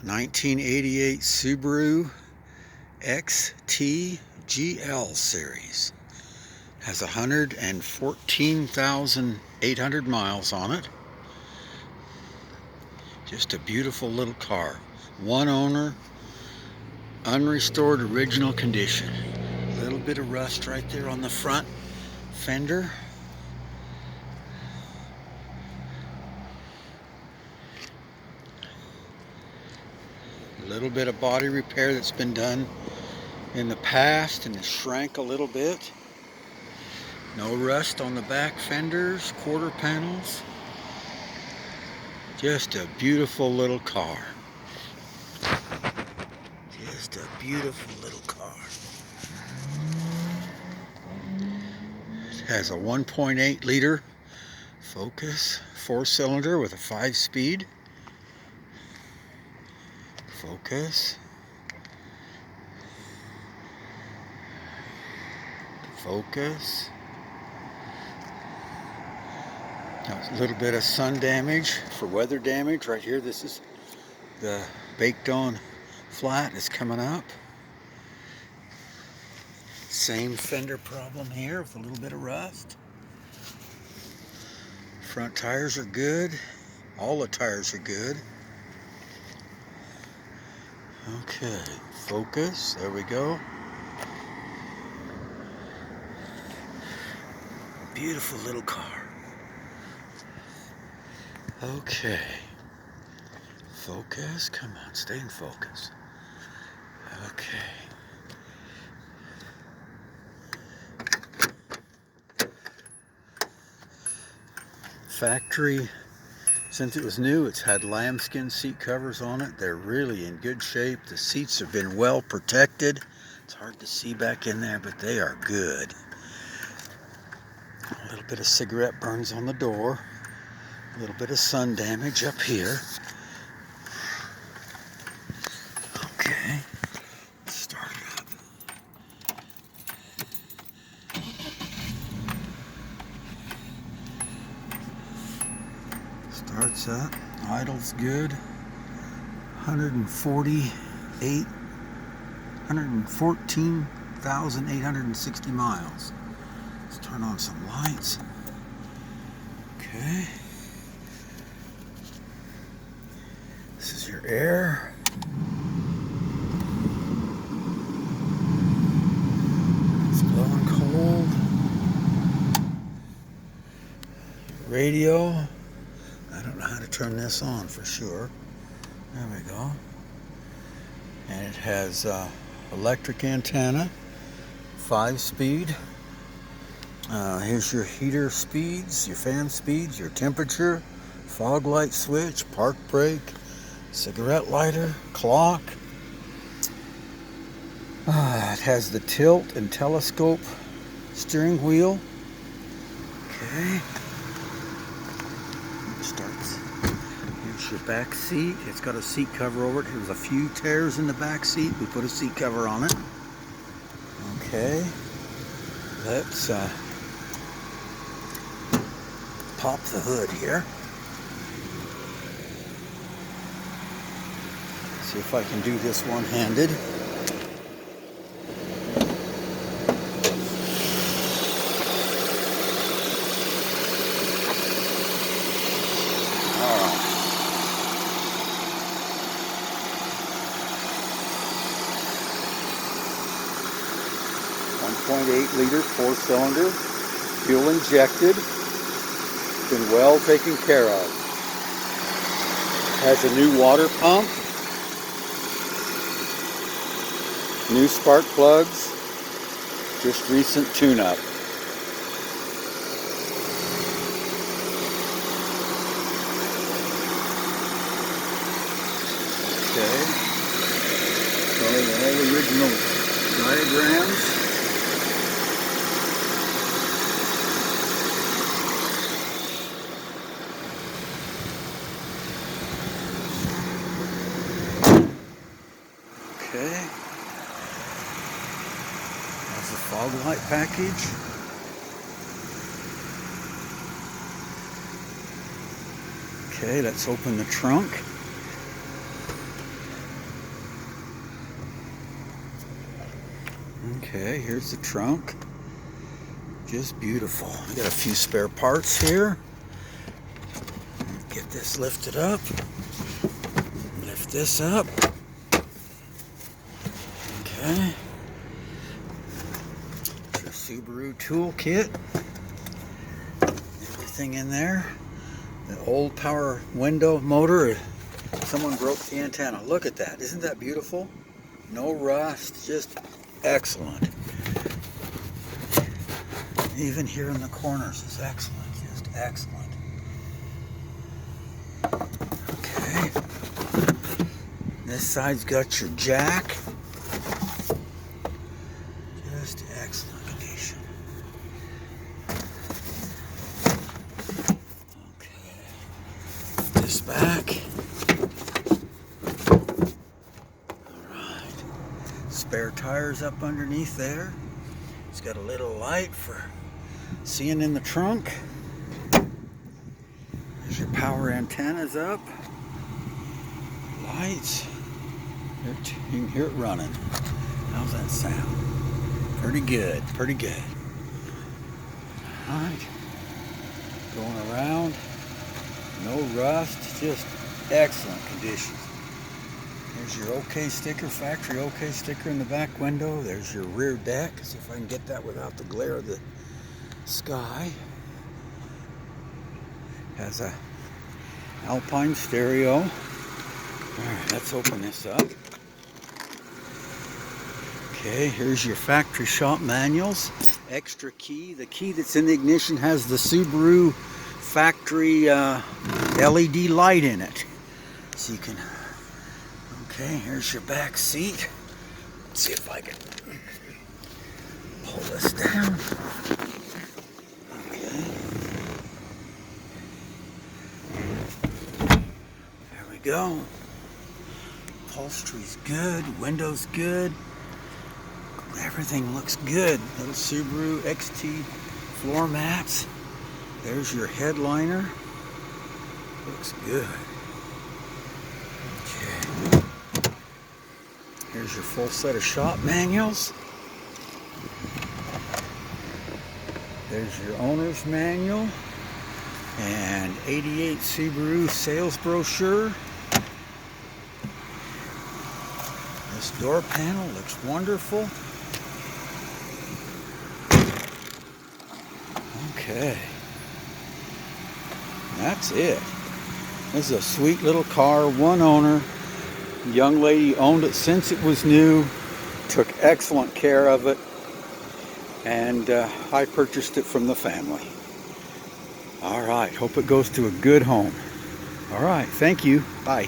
1988 Subaru XT GL series. Has 114,800 miles on it. Just a beautiful little car. One owner, unrestored original condition. A little bit of rust right there on the front fender. A little bit of body repair that's been done in the past and it shrank a little bit. No rust on the back fenders, quarter panels. Just a beautiful little car. Just a beautiful little car. It has a 1.8 liter Focus 4-cylinder with a 5-speed. Focus. Focus. Now, a little bit of sun damage for weather damage right here. This is the baked on flat is coming up. Same fender problem here with a little bit of rust. Front tires are good. All the tires are good. Okay, focus. There we go. Beautiful little car. Okay. Focus. Come on, stay in focus. Okay. Factory, since it was new, it's had lambskin seat covers on it. They're really in good shape. The seats have been well protected. It's hard to see back in there, but they are good. A little bit of cigarette burns on the door. A little bit of sun damage up here. Okay, let's start it up. Starts up, idle's good. 114,860 miles. Let's turn on some lights. Okay. This is your air. It's blowing cold. Radio. I don't know how to turn this on for sure. There we go. And it has electric antenna, 5-speed. Here's your heater speeds, your fan speeds, your temperature, fog light switch, park brake, cigarette lighter, clock. It has the tilt and telescope steering wheel. Okay. Starts. Here's your back seat. It's got a seat cover over it. There's a few tears in the back seat. We put a seat cover on it. Okay. Let's pop the hood here. See if I can do this one-handed. All right. .8 liter 4-cylinder, fuel injected, been well taken care of. Has a new water pump, new spark plugs, just recent tune-up. Okay, so all the original diagrams. Okay. That's the fog light package. Okay, let's open the trunk. Okay, here's the trunk. Just beautiful. We got a few spare parts here. Get this lifted up. Lift this up. Okay. It's your Subaru toolkit. Everything in there. The old power window motor. Someone broke the antenna. Look at that. Isn't that beautiful? No rust. Just excellent. Even here in the corners is excellent. Just excellent. Okay. This side's got your jack. Just excellent condition. Okay. This back. Alright. Spare tires up underneath there. It's got a little light for seeing in the trunk. There's your power antennas up. Lights. You can hear it running. How's that sound? Pretty good. Pretty good. Alright. Going around. No rust. Just excellent condition. There's your OK sticker, factory OK sticker in the back window. There's your rear deck. See if I can get that without the glare of the sky. Has a Alpine stereo. Alright, let's open this up. Okay, here's your factory shop manuals. Extra key. The key that's in the ignition has the Subaru factory LED light in it. So you can... Okay, here's your back seat. Let's see if I can pull this down. Okay. There we go. Upholstery's good, windows good. Everything looks good. Little Subaru XT floor mats. There's your headliner. Looks good. Okay. Here's your full set of shop manuals. There's your owner's manual and 88 Subaru sales brochure. This door panel looks wonderful. Okay. That's it. This is a sweet little car, one owner. Young lady owned it since it was new, took excellent care of it, and I purchased it from the family. All right, hope it goes to a good home. All right, thank you. Bye.